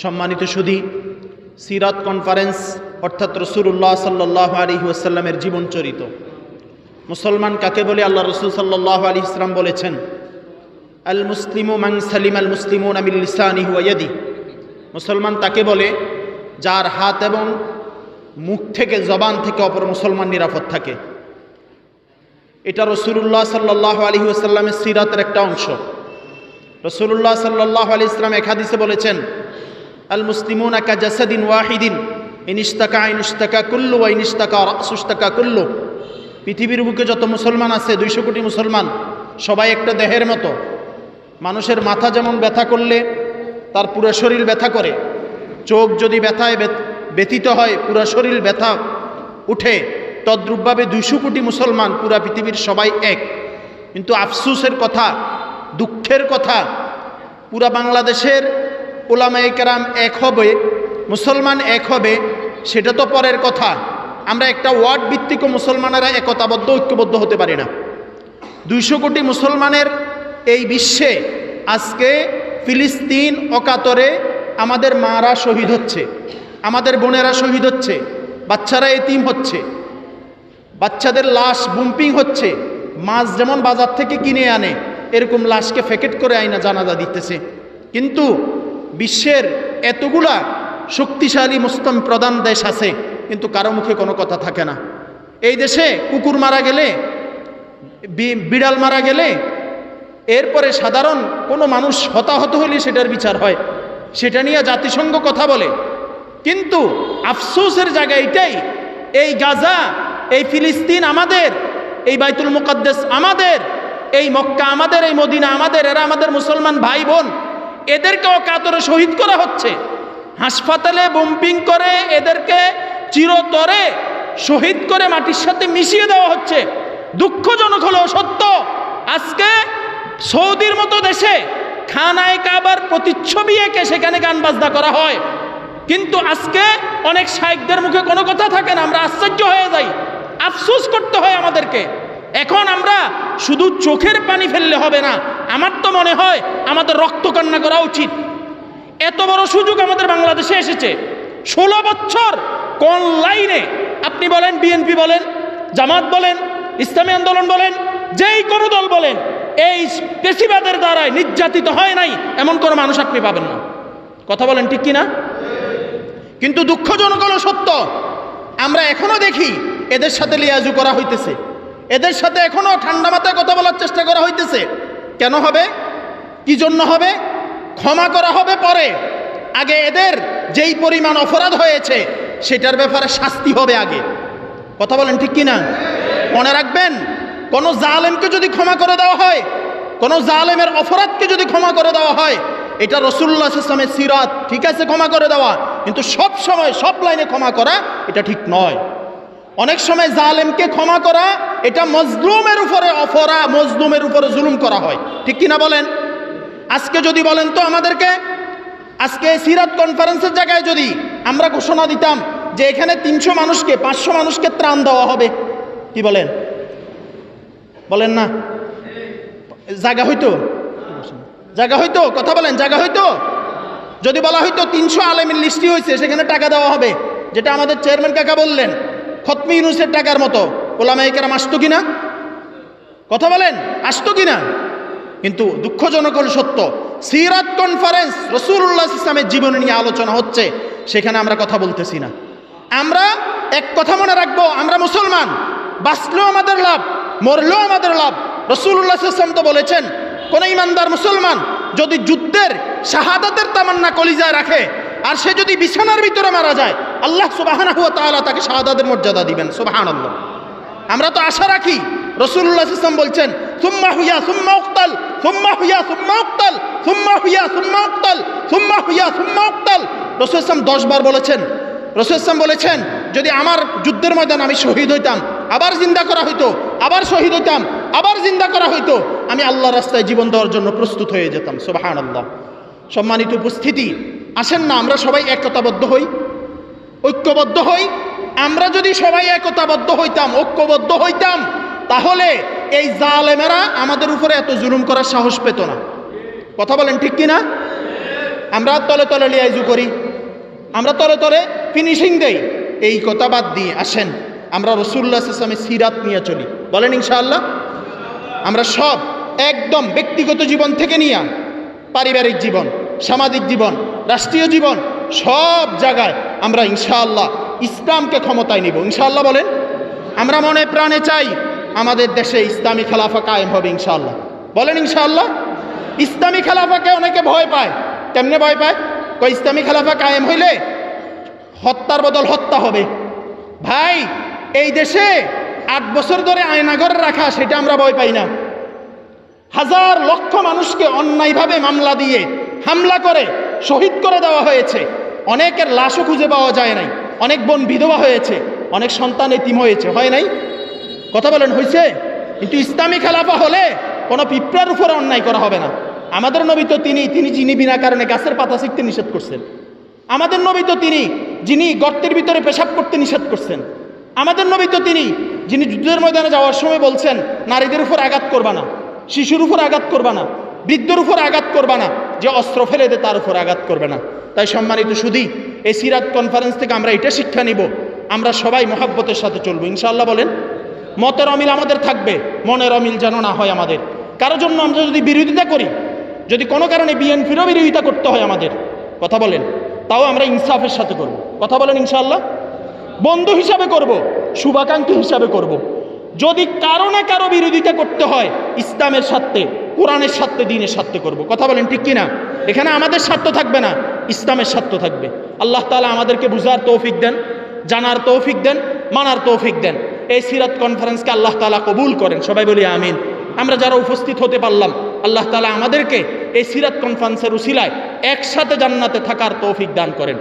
সম্মানিত সুধী, সিরাত কনফারেন্স অর্থাৎ রাসূলুল্লাহ সাল্লাল্লাহু আলাইহি ওয়াসাল্লামের জীবনচরিত। মুসলমান কাকে বলে? আল্লাহ রসুল সাল্লাল্লাহু আলাইহি ওয়াসাল্লাম বলেছেন, আল মুসলিমু মান সালিম আল মুসলিমুনা মিন লিসানিহি ওয়া ইয়াদিহি। মুসলমান তাকে বলে যার হাত এবং মুখ থেকে, জবান থেকে অপর মুসলমান নিরাপদ থাকে। এটা রাসূলুল্লাহ সাল্লাল্লাহু আলাইহি ওয়াসাল্লামের সিরাতের একটা অংশ। রাসূলুল্লাহ সাল্লাল্লাহু আলাইহি ওয়াসাল্লাম এক হাদিসে বলেছেন, আল মুসলিমুনা কা জাসাদিন ওয়াহিদিন ইন ইশতাকা ইনশতাকা কুল্লু ওয়া ইন ইশতাকা রাসু ইশতাকা কুল্লু। পৃথিবীর বুকে যত মুসলমান আছে, 200 কোটি মুসলমান, সবাই একটা দেহের মতো। মানুষের মাথা যেমন ব্যথা করলে তার পুরো শরীর ব্যথা করে, চোখ যদি ব্যথায় ব্যথিত হয় পুরো শরীর ব্যথা উঠে, তদ্রূপভাবে 200 কোটি মুসলমান, পুরা পৃথিবীর সবাই এক। কিন্তু আফসোসের কথা, দুঃখের কথা, পুরা বাংলাদেশের উলামায়ে কেরাম এক হবে, মুসলমান এক হবে, সেটা তো পরের কথা। আমরা একটা ওয়ার্ড ভিত্তিক মুসলমানেরা একতাবদ্ধ, ঐক্যবদ্ধ হতে পারি না। 200 কোটি মুসলমানের এই বিশ্বে আজকে ফিলিস্তিন অকাতরে আমাদের মারা শহীদ হচ্ছে, আমাদের বোনেরা শহীদ হচ্ছে, বাচ্চারা এতিম হচ্ছে, বাচ্চাদের লাশ বুম্পিং হচ্ছে। মাছ যেমন বাজার থেকে কিনে আনে, এরকম লাশকে প্যাকেট করে আইনা জানাজা দিতেছে। কিন্তু বিশ্বের এতগুলা শক্তিশালী মুসলিম প্রধান দেশ আছে, কিন্তু কারো মুখে কোনো কথা থাকে না। এই দেশে কুকুর মারা গেলে, বিড়াল মারা গেলে, এরপরে সাধারণ কোনো মানুষ হতাহত হলে সেটার বিচার হয়, সেটা নিয়ে জাতিসংঘ কথা বলে। কিন্তু আফসোসের জায়গা এটাই, এই গাজা, এই ফিলিস্তিন আমাদের, এই বাইতুল মুকাদ্দাস আমাদের, এই মক্কা আমাদের, এই মদিনা আমাদের, এরা আমাদের মুসলমান ভাই বোন, এদেরকে অকাতরে শহীদ করা হচ্ছে। হাসপাতালে বম্পিং করে এদেরকে চিরতরে শহীদ করে মাটির সাথে মিশিয়ে দেওয়া হচ্ছে। দুঃখজনক হলেও সত্য, আজকে সৌদির মতো দেশে খানায়ে কাবার প্রতিচ্ছবি এঁকে সেখানে গান বাজনা করা হয়, কিন্তু আজকে অনেক শাইখদের মুখে কোনো কথা থাকে না। আমরা আশ্চর্য হয়ে যাই, আফসোস করতে হয় আমাদেরকে। এখন আমরা শুধু চোখের পানি ফেললে হবে না, আমার তো মনে হয় আমাদের রক্ত কান্না করা উচিত। এত বড় সুযোগ আমাদের বাংলাদেশে এসেছে, 16 বছর কোন লাইনে, আপনি বলেন বিএনপি বলেন, জামাত বলেন, ইসলামী আন্দোলন বলেন, যেই কোনো দল বলেন, এই পেশিবাদের দ্বারাই নির্যাতিত হয় নাই এমন কোনো মানুষ আপনি পাবেন না। কথা বলেন ঠিক কিনা? কিন্তু দুঃখজনক হলো সত্য, আমরা এখনো দেখি এদের সাথে লিয়াজু করা হইতেছে, এদের সাথে এখনো ঠান্ডা মাথায় কথা বলার চেষ্টা করা হইতেছে। কেন হবে? কি জন্য হবে? ক্ষমা করা হবে পরে, আগে এদের যেই পরিমাণ অপরাধ হয়েছে সেটার ব্যাপারে শাস্তি হবে আগে। কথা বলেন ঠিক কিনা? মনে রাখবেন, কোনো জালেমকে যদি ক্ষমা করে দেওয়া হয়, কোনো জালেমের অপরাধকে যদি ক্ষমা করে দেওয়া হয়, এটা রাসূলুল্লাহ সাল্লাল্লাহু আলাইহি ওয়াসাল্লামের সিরাত। ঠিক আছে ক্ষমা করে দেওয়া, কিন্তু সব সময় সব লাইনে ক্ষমা করা এটা ঠিক নয়। অনেক সময় জালেমকে ক্ষমা করা, এটা মজলুমের উপরে অপরাধ, মজলুমের উপরে জুলুম করা হয়। ঠিক কিনা বলেন? আজকে যদি বলেন তো আমাদেরকে, আজকে সিরাত কনফারেন্সের জায়গায় যদি আমরা ঘোষণা দিতাম যে এখানে 300 মানুষকে, 500 মানুষকে ত্রাণ দেওয়া হবে, কি বলেন? বলেন না? জায়গা হইতো? জায়গা হইতো? কথা বলেন, জায়গা হইতো? যদি বলা হইতো 300 আলেমের লিস্টি হয়েছে, সেখানে টাকা দেওয়া হবে, যেটা আমাদের চেয়ারম্যান কাকা বললেন, খতমি ইউনূসের টাকার মতো, ওলামায়ে কেরাম আসতো কিনা? কথা বলেন, আসতো কিনা? কিন্তু দুঃখজনক হল সত্য, সিরাত কনফারেন্স রাসূলুল্লাহ সাল্লাল্লাহু আলাইহি ওয়াসাল্লামের জীবন নিয়ে আলোচনা হচ্ছে, সেখানে আমরা কথা বলতেছি না। আমরা এক কথা মনে রাখবো, আমরা মুসলমান, বাঁচলেও আমাদের লাভ, মরলেও আমাদের লাভ। রাসূলুল্লাহ সাল্লাল্লাহু আলাইহি ওয়াসাল্লাম তো বলেছেন, কোন ইমানদার মুসলমান যদি যুদ্ধের শাহাদাতের তামান্না কলিজায় রাখে আর সে যদি বিছানার ভিতরে মারা যায়, আল্লাহ সুবহানাহু ওয়া তাআলা তাকে শাহাদাতের মর্যাদা দিবেন। সুবহানাল্লাহ। আমরা তো আশা রাখি, রাসূলুল্লাহ সাল্লাল্লাহু আলাইহি ওয়াসাল্লাম বলছেন, সুম্মা হুয়া সুম্মা উক্তাল, সুম্মা হুয়া সুম্মা উক্তাল, সুম্মা হুয়া সুম্মা উক্তাল, সুম্মা হুয়া সুম্মা উক্তাল। রাসূল সাল্লাল্লাহু আলাইহি ওয়াসাল্লাম 10 বার বলেছেন। রাসূল সাল্লাল্লাহু আলাইহি ওয়াসাল্লাম বলেছেন, যদি আমার যুদ্ধের ময়দানে আমি শহীদ হইতাম, আবার জিন্দা করা হইতো, আবার শহীদ হইতাম, আবার জিন্দা করা হইতো, আমি আল্লাহর রাস্তায় জীবন দেওয়ার জন্য প্রস্তুত হয়ে যেতাম। সুবহানাল্লাহ। সম্মানিত উপস্থিতি, আসেন না আমরা সবাই একতাবদ্ধ হই, ঐক্যবদ্ধ হই। আমরা যদি সবাই একতাবদ্ধ হইতাম, ঐক্যবদ্ধ হইতাম, তাহলে এই জালেমেরা আমাদের উপরে এত জুলুম করার সাহস পেত না। কথা বলেন ঠিক কিনা? আমরা তলে তলে লিয়াইজু করি, আমরা তলে তলে ফিনিশিং দেই। এই কথা বাদ দিয়ে আসেন আমরা রাসূলুল্লাহ সাল্লাল্লাহু আলাইহি ওয়াসাল্লামের সিরাত নিয়ে চলি। বলেন ইনশাআল্লাহ। আমরা সব একদম ব্যক্তিগত জীবন থেকে নিয়ে পারিবারিক জীবন, সামাজিক জীবন, রাষ্ট্রীয় জীবন, সব জায়গায় আমরা ইনশাআল্লাহ ইসলামকে ক্ষমতায় নিব ইনশাআল্লাহ। বলেন আমরা মনে প্রাণে চাই আমাদের দেশে ইসলামী খেলাফা কায়েম হবে ইনশাআল্লাহ। বলেন ইনশাআল্লাহ। ইসলামী খেলাফাকে অনেকে ভয় পায়। কেমনে ভয় পায়? কই ইসলামী খেলাফা কায়েম হইলে হত্যার বদল হত্যা হবে। ভাই এই দেশে 8 বছর ধরে আয়নাঘরে রাখা, সেটা আমরা ভয় পাই না। হাজার লক্ষ মানুষকে অন্যায়ভাবে মামলা দিয়ে হামলা করে শহীদ করে দেওয়া হয়েছে। অনেকের লাশও খুঁজে পাওয়া যায় নাই। অনেক বোন বিধবা হয়েছে, অনেক সন্তান এতিম হয়েছে, হয় নাই? কথা বলেন হয়েছে? কিন্তু ইসলামী খেলাফা হলে কোনো পিঁপড়ার উপরে অন্যায় করা হবে না। আমাদের নবী তো তিনি যিনি বিনা কারণে গাছের পাতা ছিঁড়তে নিষেধ করছেন। আমাদের নবী তো যিনি গর্তের ভিতরে পেশাব করতে নিষেধ করছেন। আমাদের নবী তো যিনি যুদ্ধের ময়দানে যাওয়ার সময় বলছেন নারীদের উপর আঘাত করবা না, শিশুর উপর আঘাত করবা না, বৃদ্ধর উপর আঘাত করবা না, যে অস্ত্র ফেলে দে তার উপর আঘাত করবে না। তাই সম্মানিত সুধী, এই সিরাত কনফারেন্স থেকে আমরা এটা শিক্ষা নিব, আমরা সবাই মহব্বতের সাথে চলবো ইনশাআল্লাহ। বলেন মতের অমিল আমাদের থাকবে, মনের অমিল যেন না হয় আমাদের। কারোর জন্য আমরা যদি বিরোধিতা করি, যদি কোনো কারণে বিএনপিরও বিরোধিতা করতে হয় আমাদের, কথা বলেন, তাও আমরা ইনসাফের সাথে করব। কথা বলেন ইনশাআল্লাহ। বন্ধু হিসাবে করব, শুভাকাঙ্ক্ষী হিসাবে করব। যদি কারো বিরোধিতা করতে হয় ইসলামের স্বার্থে, কোরআনের স্বার্থে, দ্বীনের স্বার্থে করব। কথা বলেন ঠিক কিনা? এখানে আমাদের স্বার্থ থাকবে না, ইসলামের স্বার্থ থাকবে। আল্লাহ তাআলা আমাদেরকে বুঝার তৌফিক দেন, জানার তৌফিক দেন, মানার তৌফিক দেন। এই সিরাত কনফারেন্সকে আল্লাহ তাআলা কবুল করেন। সবাই বলি আমিন। আমরা যারা উপস্থিত হতে পারলাম, আল্লাহ তাআলা আমাদেরকে এই সিরাত কনফারেন্সের উসিলায় একসাথে জান্নাতে থাকার তৌফিক দান করেন।